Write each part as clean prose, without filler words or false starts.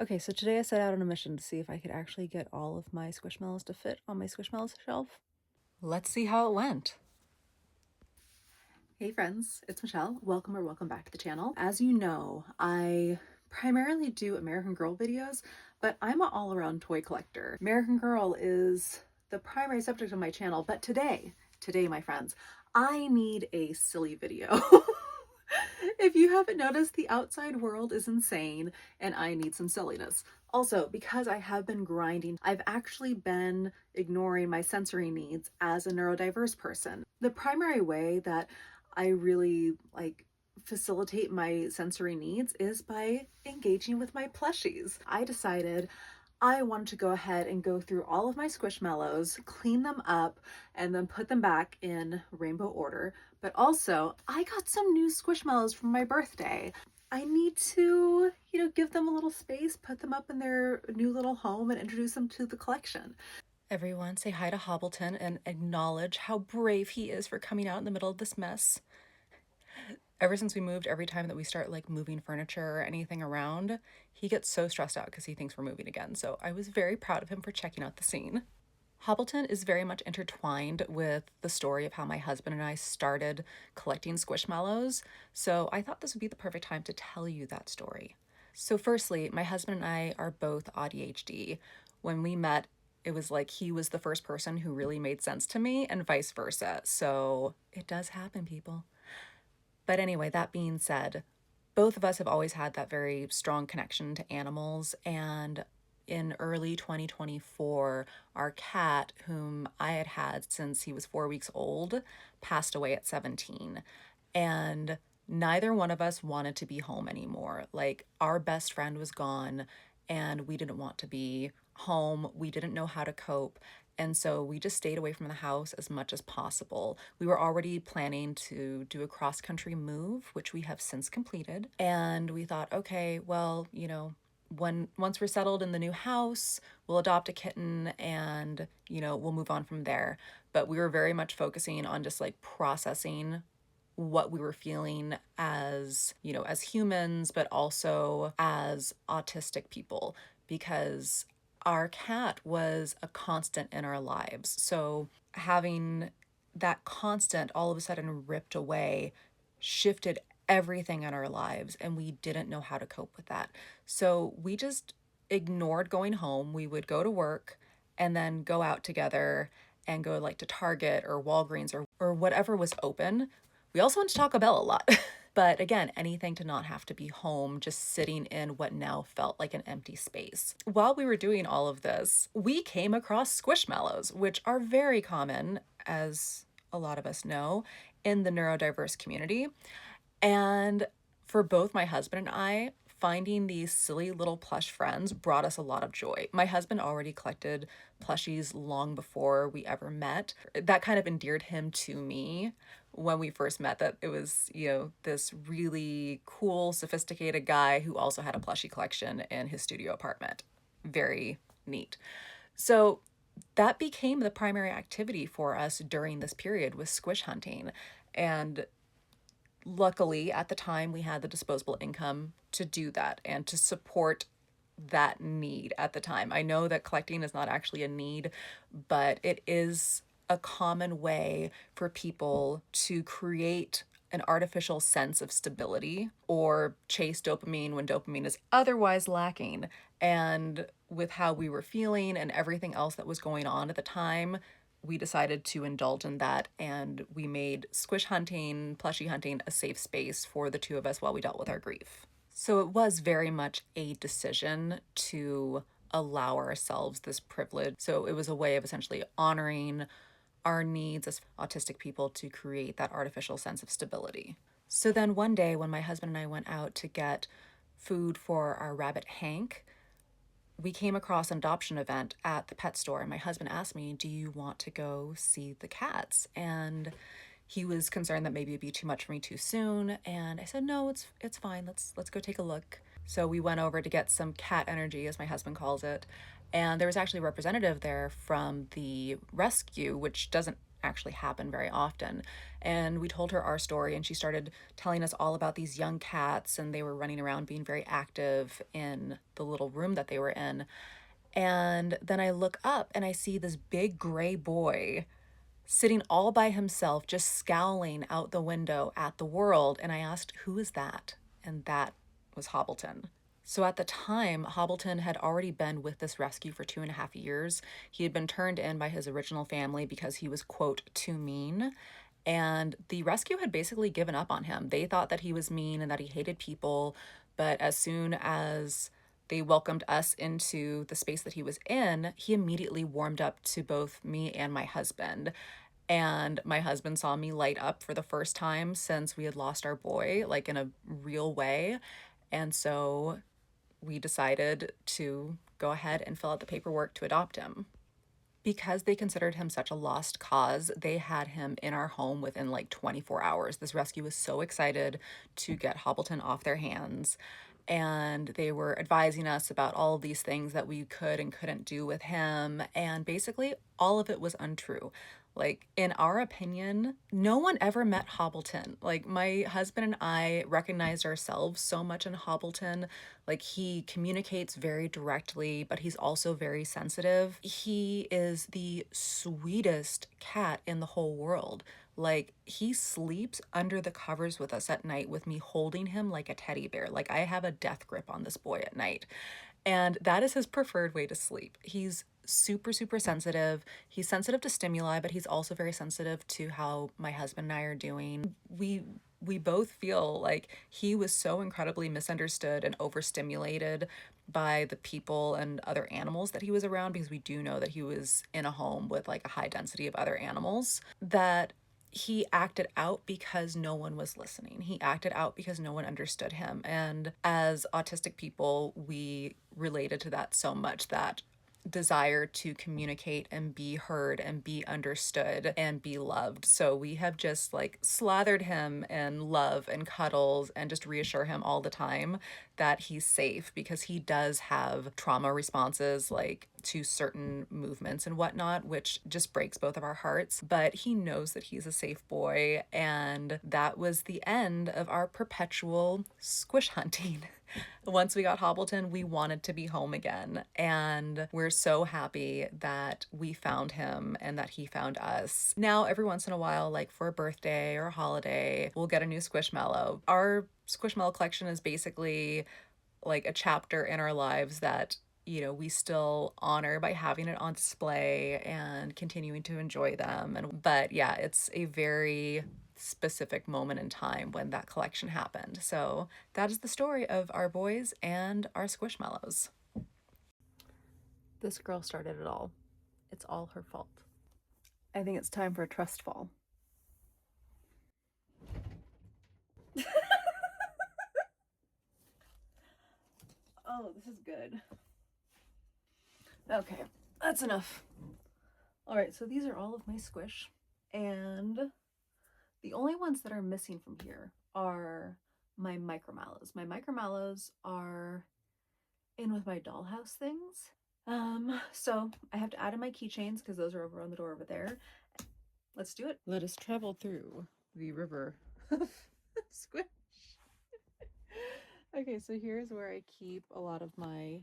Okay, so today I set out on a mission to see if I could actually get all of my Squishmallows to fit on my Squishmallows shelf. Let's see how it went. Hey friends, it's Michelle. Welcome back to the channel. As you know, I primarily do American Girl videos, but I'm an all-around toy collector. American Girl is the primary subject of my channel, but today, my friends, I need a silly video. If you haven't noticed, the outside world is insane and I need some silliness. Also, because I have been grinding, I've actually been ignoring my sensory needs as a neurodiverse person. The primary way that I really facilitate my sensory needs is by engaging with my plushies. I decided I wanted to go ahead and go through all of my Squishmallows, clean them up, and then put them back in rainbow order. But also, I got some new Squishmallows for my birthday. I need to, give them a little space, put them up in their new little home, and introduce them to the collection. Everyone say hi to Hobbleton and acknowledge how brave he is for coming out in the middle of this mess. Ever since we moved, every time that we start moving furniture or anything around, he gets so stressed out because he thinks we're moving again. So I was very proud of him for checking out the scene. Hobbleton is very much intertwined with the story of how my husband and I started collecting Squishmallows. So I thought this would be the perfect time to tell you that story. So firstly, my husband and I are both AuDHD. When we met, it was like he was the first person who really made sense to me and vice versa. So it does happen, people. But anyway, that being said, both of us have always had that very strong connection to animals. And in early 2024, our cat, whom I had had since he was 4 weeks old, passed away at 17. And neither one of us wanted to be home anymore. Like, our best friend was gone, and we didn't want to be home. We didn't know how to cope. And so we just stayed away from the house as much as possible. We were already planning to do a cross country move, which we have since completed. And we thought, okay, well, once we're settled in the new house, we'll adopt a kitten and, we'll move on from there. But we were very much focusing on just processing what we were feeling as, as humans, but also as autistic people, because our cat was a constant in our lives. So having that constant all of a sudden ripped away shifted everything in our lives, and we didn't know how to cope with that. So we just ignored going home. We would go to work and then go out together and go to Target or Walgreens or whatever was open. We also went to Taco Bell a lot. But again, anything to not have to be home, just sitting in what now felt like an empty space. While we were doing all of this, we came across Squishmallows, which are very common, as a lot of us know, in the neurodiverse community. And for both my husband and I, finding these silly little plush friends brought us a lot of joy. My husband already collected plushies long before we ever met. That kind of endeared him to me when we first met, that it was, this really cool, sophisticated guy who also had a plushie collection in his studio apartment. Very neat. So that became the primary activity for us during this period, was squish hunting. And luckily, at the time, we had the disposable income to do that and to support that need at the time. I know that collecting is not actually a need, but it is a common way for people to create an artificial sense of stability or chase dopamine when dopamine is otherwise lacking. And with how we were feeling and everything else that was going on at the time, we decided to indulge in that, and we made squish hunting, plushie hunting a safe space for the two of us while we dealt with our grief. So it was very much a decision to allow ourselves this privilege. So it was a way of essentially honoring our needs as autistic people to create that artificial sense of stability. So then one day when my husband and I went out to get food for our rabbit Hank, we came across an adoption event at the pet store, and my husband asked me, do you want to go see the cats? And he was concerned that maybe it'd be too much for me too soon. And I said, no, it's fine. Let's go take a look. So we went over to get some cat energy, as my husband calls it. And there was actually a representative there from the rescue, which doesn't actually happen very often. And we told her our story, and she started telling us all about these young cats, and they were running around being very active in the little room that they were in. And then I look up and I see this big gray boy sitting all by himself, just scowling out the window at the world. And I asked, "Who is that?" And that was Hobbleton. So at the time, Hobbleton had already been with this rescue for 2.5 years. He had been turned in by his original family because he was, quote, too mean. And the rescue had basically given up on him. They thought that he was mean and that he hated people. But as soon as they welcomed us into the space that he was in, he immediately warmed up to both me and my husband. And my husband saw me light up for the first time since we had lost our boy, like in a real way. And so we decided to go ahead and fill out the paperwork to adopt him. Because they considered him such a lost cause, they had him in our home within like 24 hours. This rescue was so excited to get Hobbleton off their hands. And they were advising us about all of these things that we could and couldn't do with him. And basically, all of it was untrue. Like, in our opinion, no one ever met Hobbleton. Like, my husband and I recognized ourselves so much in Hobbleton. Like, he communicates very directly, but he's also very sensitive. He is the sweetest cat in the whole world. Like, he sleeps under the covers with us at night with me holding him like a teddy bear. Like, I have a death grip on this boy at night. And that is his preferred way to sleep. He's super, super sensitive. He's sensitive to stimuli, but he's also very sensitive to how my husband and I are doing. We both feel like he was so incredibly misunderstood and overstimulated by the people and other animals that he was around, because we do know that he was in a home with like a high density of other animals, that he acted out because no one was listening. He acted out because no one understood him. And as autistic people, we related to that so much, that desire to communicate and be heard and be understood and be loved. So we have just like slathered him in love and cuddles and just reassure him all the time that he's safe, because he does have trauma responses like to certain movements and whatnot, which just breaks both of our hearts. But he knows that he's a safe boy, and that was the end of our perpetual squish hunting. Once we got Hobbleton, we wanted to be home again. And we're so happy that we found him and that he found us. Now, every once in a while, like for a birthday or a holiday, we'll get a new Squishmallow. Our Squishmallow collection is basically like a chapter in our lives that, you know, we still honor by having it on display and continuing to enjoy them. And but yeah, it's a very specific moment in time when that collection happened. So that is the story of our boys and our Squishmallows. This girl started it all. It's all her fault. I think it's time for a trust fall. Oh, this is good. Okay, that's enough. All right, so these are all of my squish, and the only ones that are missing from here are my micromallows. My micromallows are in with my dollhouse things. So I have to add in my keychains because those are over on the door over there. Let's do it. Let us travel through the river of squish. Okay, so here's where I keep a lot of my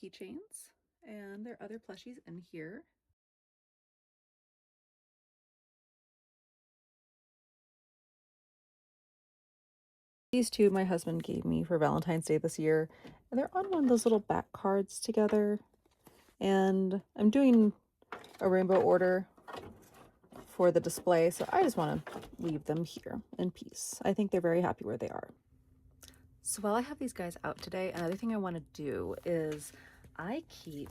keychains, and there are other plushies in here. These two my husband gave me for Valentine's Day this year, and they're on one of those little back cards together. And I'm doing a rainbow order for the display, so I just want to leave them here in peace. I think they're very happy where they are. So while I have these guys out today, another thing I want to do is I keep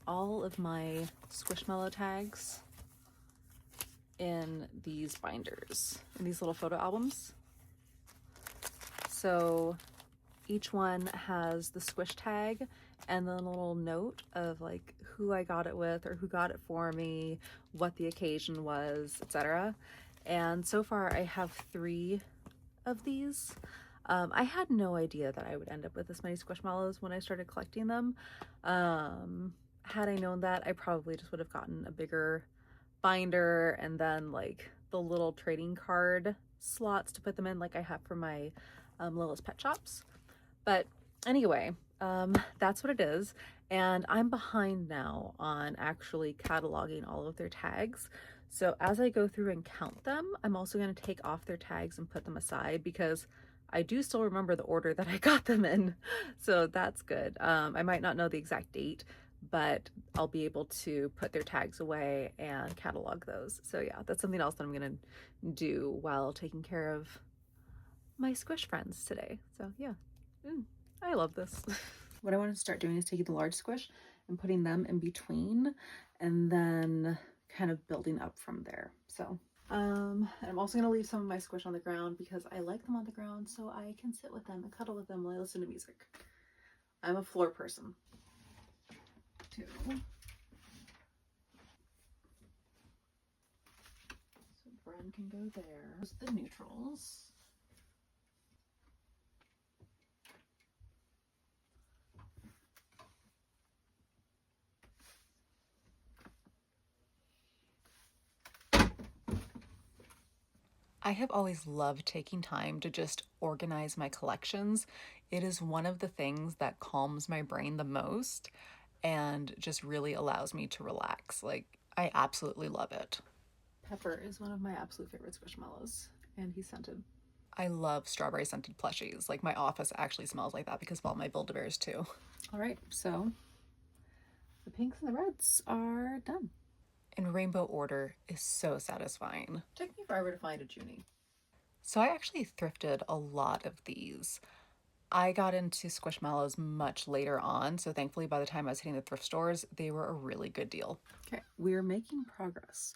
all of my Squishmallow tags in these binders, in these little photo albums. So each one has the squish tag and then a little note of like who I got it with or who got it for me, what the occasion was, etc. And so far I have 3 of these. I had no idea that I would end up with this many Squishmallows when I started collecting them. Had I known that, I probably just would have gotten a bigger binder and then like the little trading card slots to put them in like I have for my Lila's Pet Shops. But anyway, that's what it is. And I'm behind now on actually cataloging all of their tags. So as I go through and count them, I'm also going to take off their tags and put them aside because I do still remember the order that I got them in. So that's good. I might not know the exact date, but I'll be able to put their tags away and catalog those. So yeah, that's something else that I'm going to do while taking care of my squish friends today. So yeah. I love this. What I want to start doing is taking the large squish and putting them in between and then kind of building up from there. So, and I'm also going to leave some of my squish on the ground because I like them on the ground so I can sit with them and cuddle with them while I listen to music. I'm a floor person too. So Bren can go there. There's the neutrals. I have always loved taking time to just organize my collections. It is one of the things that calms my brain the most and just really allows me to relax. Like, I absolutely love it. Pepper is one of my absolute favorite Squishmallows, and he's scented. I love strawberry scented plushies. Like, my office actually smells like that because of all my Build-A-Bears too. All right, so the pinks and the reds are done. And rainbow order is so satisfying. Took me forever to find a Junie. So I actually thrifted a lot of these. I got into Squishmallows much later on, so thankfully by the time I was hitting the thrift stores, they were a really good deal. Okay, we're making progress.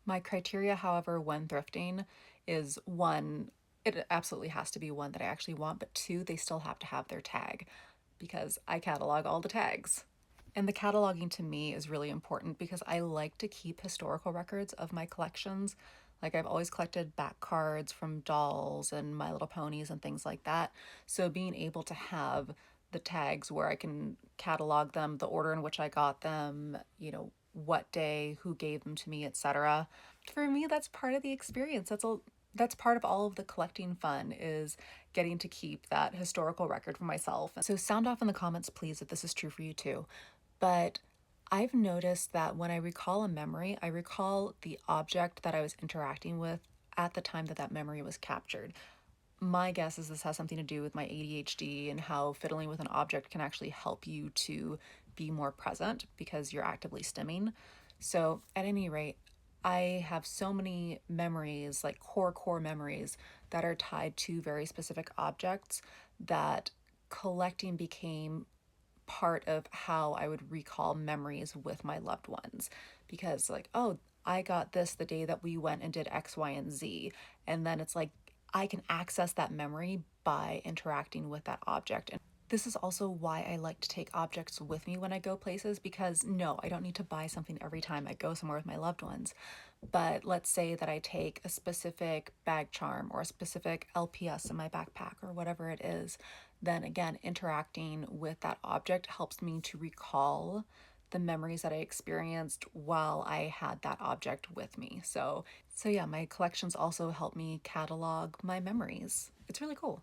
My criteria, however, when thrifting is one, it absolutely has to be one that I actually want, but two, they still have to have their tag because I catalog all the tags. And the cataloging to me is really important because I like to keep historical records of my collections. Like I've always collected back cards from dolls and My Little Ponies and things like that. So being able to have the tags where I can catalog them, the order in which I got them, what day, who gave them to me, etc. For me, that's part of the experience. That's part of all of the collecting fun is getting to keep that historical record for myself. So sound off in the comments, please, if this is true for you too. But I've noticed that when I recall a memory, I recall the object that I was interacting with at the time that that memory was captured. My guess is this has something to do with my ADHD and how fiddling with an object can actually help you to be more present because you're actively stimming. So, at any rate, I have so many memories, like core memories, that are tied to very specific objects that collecting became part of how I would recall memories with my loved ones. Because, like, oh, I got this the day that we went and did X, Y, and Z. And then it's like I can access that memory by interacting with that object. And this is also why I like to take objects with me when I go places because no, I don't need to buy something every time I go somewhere with my loved ones. But let's say that I take a specific bag charm or a specific LPS in my backpack or whatever it is, then again, interacting with that object helps me to recall the memories that I experienced while I had that object with me. So yeah, my collections also help me catalog my memories. It's really cool.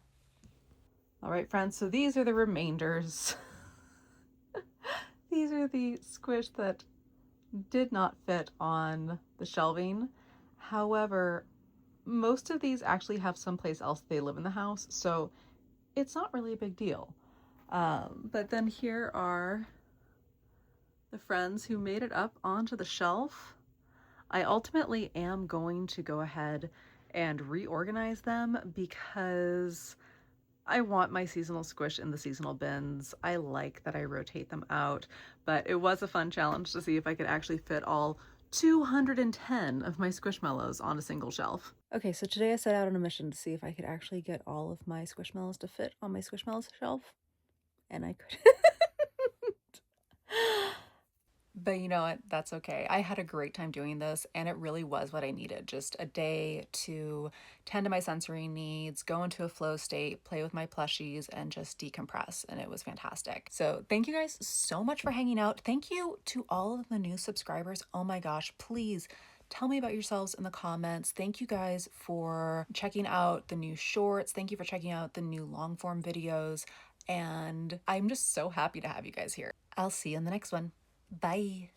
All right, friends, so these are the remainders. These are the squish that did not fit on the shelving. However, most of these actually have someplace else they live in the house, so it's not really a big deal. But then here are the friends who made it up onto the shelf. I ultimately am going to go ahead and reorganize them because I want my seasonal squish in the seasonal bins. I like that I rotate them out, but it was a fun challenge to see if I could actually fit all 210 of my Squishmallows on a single shelf. Okay, so today I set out on a mission to see if I could actually get all of my Squishmallows to fit on my Squishmallows shelf, and I couldn't. But you know what? That's okay. I had a great time doing this, and it really was what I needed. Just a day to tend to my sensory needs, go into a flow state, play with my plushies, and just decompress. And it was fantastic. So thank you guys so much for hanging out. Thank you to all of the new subscribers. Oh my gosh, please Tell me about yourselves in the comments. Thank you guys for checking out the new shorts. Thank you for checking out the new long form videos. And I'm just so happy to have you guys here. I'll see you in the next one. Bye.